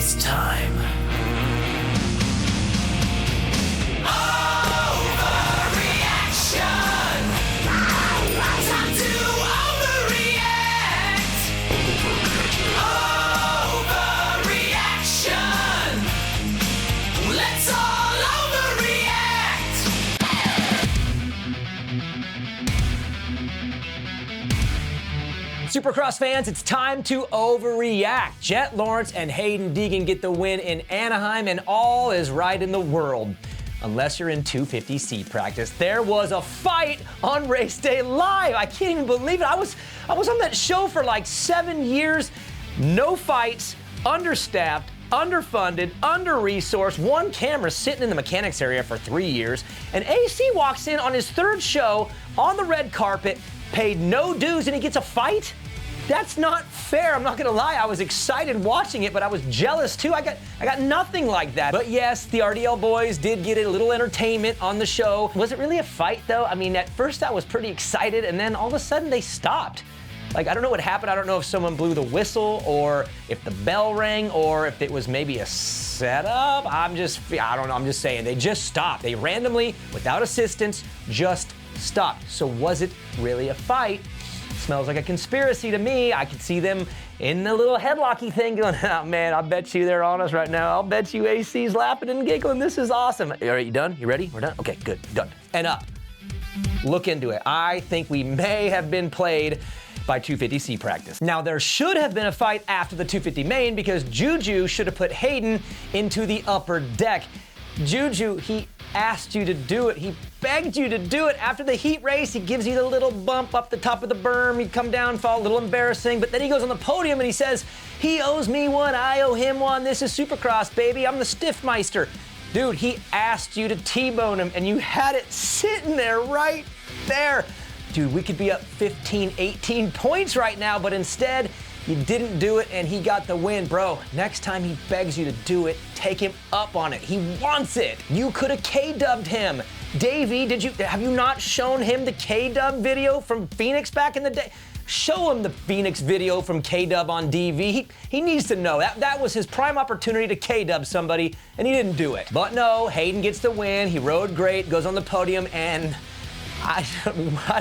It's time. Overreaction! Time to overreact! Overreaction! Let's all overreact! Supercross fans, it's time to overreact. Jett Lawrence and Haiden Deegan get the win in Anaheim, and all is right in the world. Unless you're in 250C practice. There was a fight on race day live. I can't even believe it. I was on that show for like 7 years. No fights, understaffed, underfunded, under-resourced, one camera sitting in the mechanics area for 3 years. And AC walks in on his third show on the red carpet, paid no dues, and he gets a fight? That's not fair. I'm not gonna lie. I was excited watching it, but I was jealous too. I got nothing like that. But yes, the RDL boys did get a little entertainment on the show. Was it really a fight though? I mean, at first I was pretty excited, and then all of a sudden they stopped. Like, I don't know what happened. I don't know if someone blew the whistle or if the bell rang or if it was maybe a setup. I don't know. I'm just saying. They just stopped. They randomly, without assistance, just stopped. So was it really a fight? Smells like a conspiracy to me. I could see them in the little headlocky thing going, oh man, I bet you they're on us right now. I'll bet you AC's laughing and giggling. This is awesome. All right, you done? You ready? We're done? Okay, good, done. And up. Look into it. I think we may have been played by 250C practice. Now, there should have been a fight after the 250 main because Juju should have put Hayden into the upper deck. Juju, he asked you to do it. He begged you to do it. After the heat race, he gives you the little bump up the top of the berm. You come down, fall, a little embarrassing, but then he goes on the podium and he says, he owes me one, I owe him one. This is Supercross, baby. I'm the Stiffmeister. Dude, he asked you to T-bone him and you had it sitting there right there. Dude, we could be up 15, 18 points right now, but instead, you didn't do it and he got the win. Bro, next time he begs you to do it, take him up on it. He wants it. You could have K-dubbed him. Davey, have you not shown him the K-dub video from Phoenix back in the day? Show him the Phoenix video from K-dub on DV. He needs to know. That was his prime opportunity to K-dub somebody, and he didn't do it. But no, Hayden gets the win. He rode great, goes on the podium, and I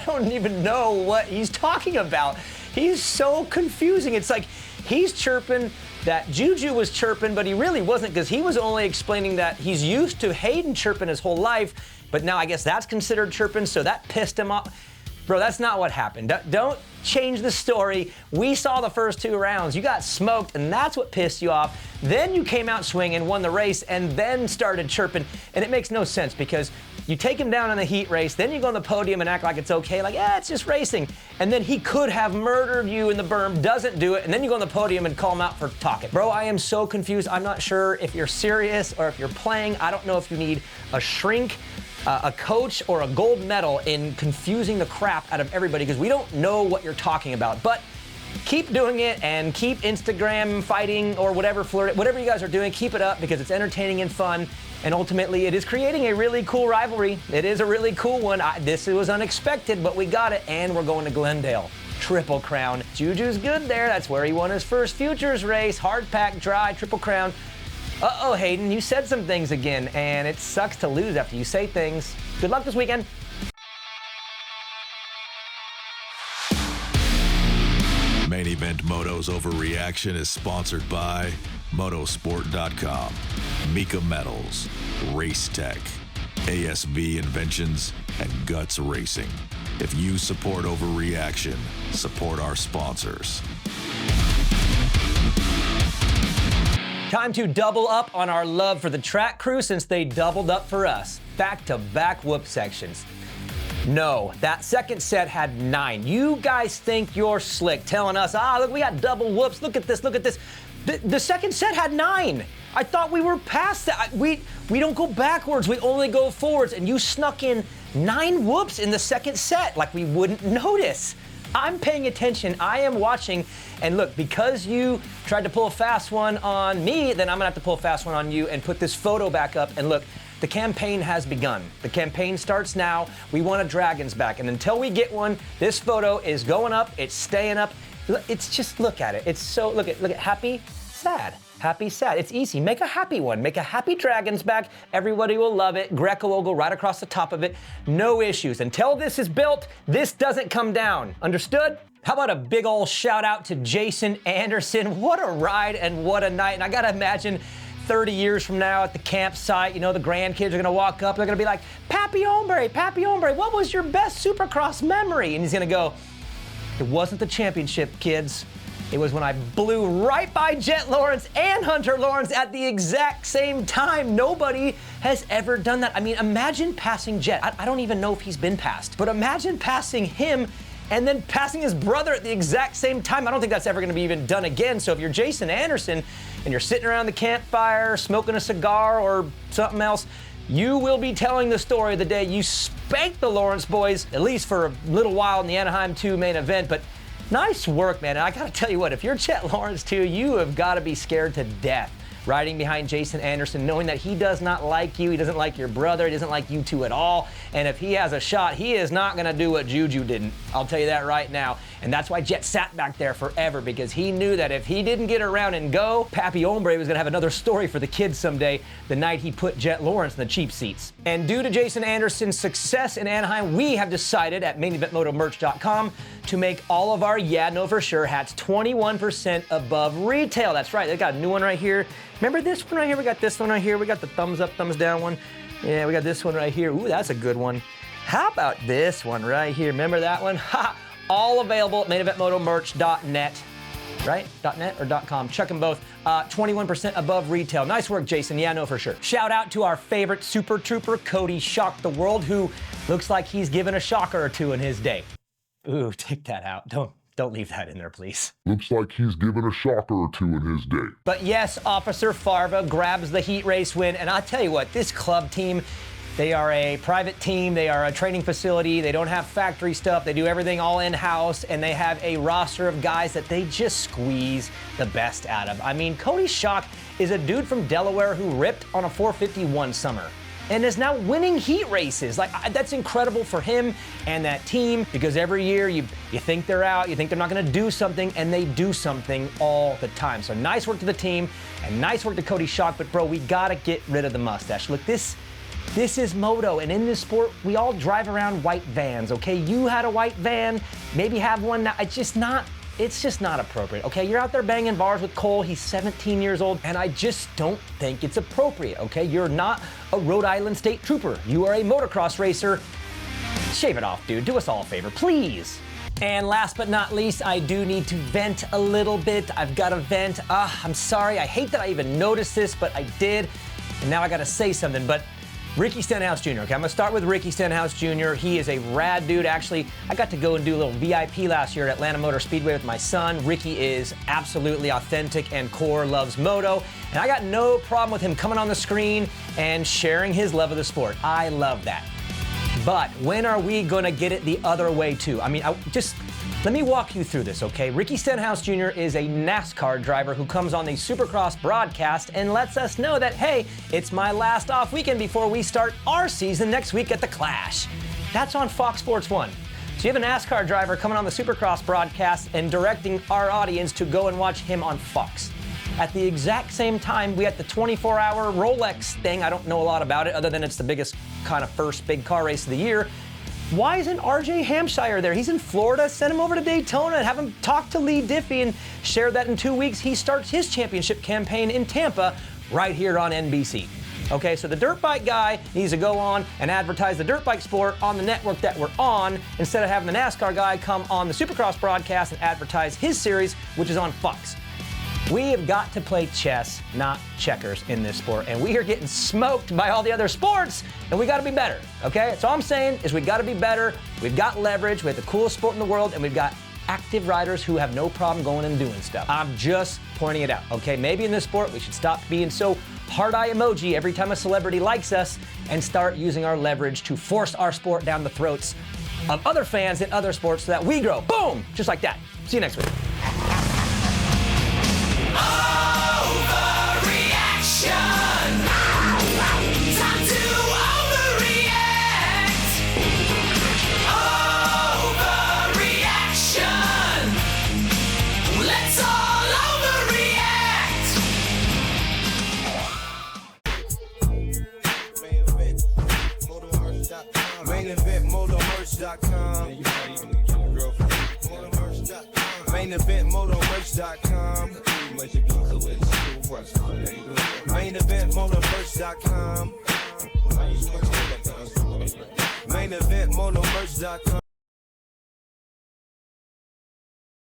don't even know what he's talking about. He's so confusing. It's like he's chirping that Juju was chirping, but he really wasn't because he was only explaining that he's used to Hayden chirping his whole life, but now I guess that's considered chirping, so that pissed him off. Bro, that's not what happened. Don't change the story. We saw the first 2 rounds. You got smoked, and that's what pissed you off. Then you came out swinging, won the race, and then started chirping, and it makes no sense because you take him down in the heat race, then you go on the podium and act like it's okay, like, yeah, it's just racing. And then he could have murdered you in the berm, doesn't do it, and then you go on the podium and call him out for talking. Bro, I am so confused. I'm not sure if you're serious or if you're playing. I don't know if you need a shrink, a coach, or a gold medal in confusing the crap out of everybody because we don't know what you're talking about. But keep doing it and keep Instagram fighting or whatever you guys are doing, keep it up because it's entertaining and fun. And ultimately, it is creating a really cool rivalry. It is a really cool one. This was unexpected, but we got it, and we're going to Glendale. Triple Crown. Juju's good there. That's where he won his first Futures race. Hard pack, dry, Triple Crown. Uh-oh, Hayden, you said some things again, and it sucks to lose after you say things. Good luck this weekend. Main Event Moto's Overreaction is sponsored by Motosport.com, Mika Metals, Race Tech, ASV Inventions, and Guts Racing. If you support Overreaction, support our sponsors. Time to double up on our love for the track crew since they doubled up for us. Back-to-back whoop sections. No, that second set had 9. You guys think you're slick, telling us, look, we got double whoops. Look at this, look at this. The second set had 9. I thought we were past that. We don't go backwards, we only go forwards. And you snuck in 9 whoops in the second set like we wouldn't notice. I'm paying attention, I am watching, and look, because you tried to pull a fast one on me, then I'm gonna have to pull a fast one on you and put this photo back up, and look, the campaign has begun. The campaign starts now. We want a Dragons back, and until we get one, this photo is going up, it's staying up. It's just, look at it. It's so, look at happy, sad. happy, sad. It's easy. Make a happy one. Make a happy Dragon's back. Everybody will love it. Greco will go right across the top of it. No issues. Until this is built, this doesn't come down. Understood? How about a big old shout out to Jason Anderson? What a ride and what a night. And I gotta imagine 30 years from now at the campsite, you know, the grandkids are gonna walk up, they're gonna be like, Papi Hombre, what was your best Supercross memory? And he's gonna go, it wasn't the championship, kids. It was when I blew right by Jett Lawrence and Hunter Lawrence at the exact same time. Nobody has ever done that. I mean, imagine passing Jett. I don't even know if he's been passed, but imagine passing him and then passing his brother at the exact same time. I don't think that's ever gonna be even done again. So if you're Jason Anderson and you're sitting around the campfire, smoking a cigar or something else, you will be telling the story of the day you spanked the Lawrence boys, at least for a little while in the Anaheim 2 main event. But nice work, man. And I gotta tell you what, if you're Jett Lawrence too, you have gotta be scared to death riding behind Jason Anderson, knowing that he does not like you, he doesn't like your brother, he doesn't like you two at all. And if he has a shot, he is not gonna do what Juju didn't. I'll tell you that right now. And that's why Jett sat back there forever, because he knew that if he didn't get around and go, Papi Hombre was gonna have another story for the kids someday, the night he put Jett Lawrence in the cheap seats. And due to Jason Anderson's success in Anaheim, we have decided at maineventmotomerch.com to make all of our Yeah No For Sure hats 21% above retail. That's right, they got a new one right here. Remember this one right here? We got this one right here. We got the thumbs up, thumbs down one. Yeah, we got this one right here. Ooh, that's a good one. How about this one right here? Remember that one? Ha! All available at maineventmotomerch.net. Right? .net or .com? Check them both. 21% above retail. Nice work, Jason. Yeah, no, for sure. Shout out to our favorite super trooper, Cody Shock the World, who looks like he's given a shocker or two in his day. Ooh, take that out. Don't leave that in there, please. Looks like he's given a shocker or two in his day. But yes, Officer Farva grabs the heat race win. And I'll tell you what, this club team, they are a private team. They are a training facility. They don't have factory stuff. They do everything all in-house. And they have a roster of guys that they just squeeze the best out of. I mean, Cody Shock is a dude from Delaware who ripped on a 451 summer and is now winning heat races. Like, that's incredible for him and that team, because every year you think they're out, you think they're not gonna do something, and they do something all the time. So nice work to the team, and nice work to Cody Shock, but bro, we gotta get rid of the mustache. Look, this is moto, and in this sport, we all drive around white vans, okay? You had a white van, maybe have one now. It's just not appropriate, okay? You're out there banging bars with Cole, he's 17 years old, and I just don't think it's appropriate, okay? You're not a Rhode Island State Trooper. You are a motocross racer. Shave it off, dude. Do us all a favor, please. And last but not least, I do need to vent a little bit. I've got to vent. I'm sorry, I hate that I even noticed this, but I did, and now I gotta say something, but Ricky Stenhouse Jr., okay? I'm gonna start with Ricky Stenhouse Jr. He is a rad dude. Actually, I got to go and do a little VIP last year at Atlanta Motor Speedway with my son. Ricky is absolutely authentic and core, loves moto, and I got no problem with him coming on the screen and sharing his love of the sport. I love that. But when are we gonna get it the other way too? I mean, let me walk you through this, okay? Ricky Stenhouse Jr. is a NASCAR driver who comes on the Supercross broadcast and lets us know that, hey, it's my last off weekend before we start our season next week at the Clash. That's on Fox Sports 1. So you have a NASCAR driver coming on the Supercross broadcast and directing our audience to go and watch him on Fox. At the exact same time, we had the 24-hour Rolex thing. I don't know a lot about it other than it's the biggest kind of first big car race of the year. Why isn't RJ Hampshire there? He's in Florida. Send him over to Daytona and have him talk to Lee Diffie and share that in 2 weeks. He starts his championship campaign in Tampa right here on NBC. Okay, so the dirt bike guy needs to go on and advertise the dirt bike sport on the network that we're on instead of having the NASCAR guy come on the Supercross broadcast and advertise his series, which is on Fox. We have got to play chess, not checkers in this sport, and we are getting smoked by all the other sports, and we got to be better, okay? That's all I'm saying is we got to be better. We've got leverage. We have the coolest sport in the world, and we've got active riders who have no problem going and doing stuff. I'm just pointing it out, okay? Maybe in this sport we should stop being so hard-eye emoji every time a celebrity likes us and start using our leverage to force our sport down the throats of other fans in other sports so that we grow. Boom! Just like that. See you next week. Overreaction. Time to overreact. Overreaction. Let's all overreact. MainEventMotoMerch.com. MainEventMotoMerch.com. MainEventMotoMerch.com. MainEventMotoMerch.com.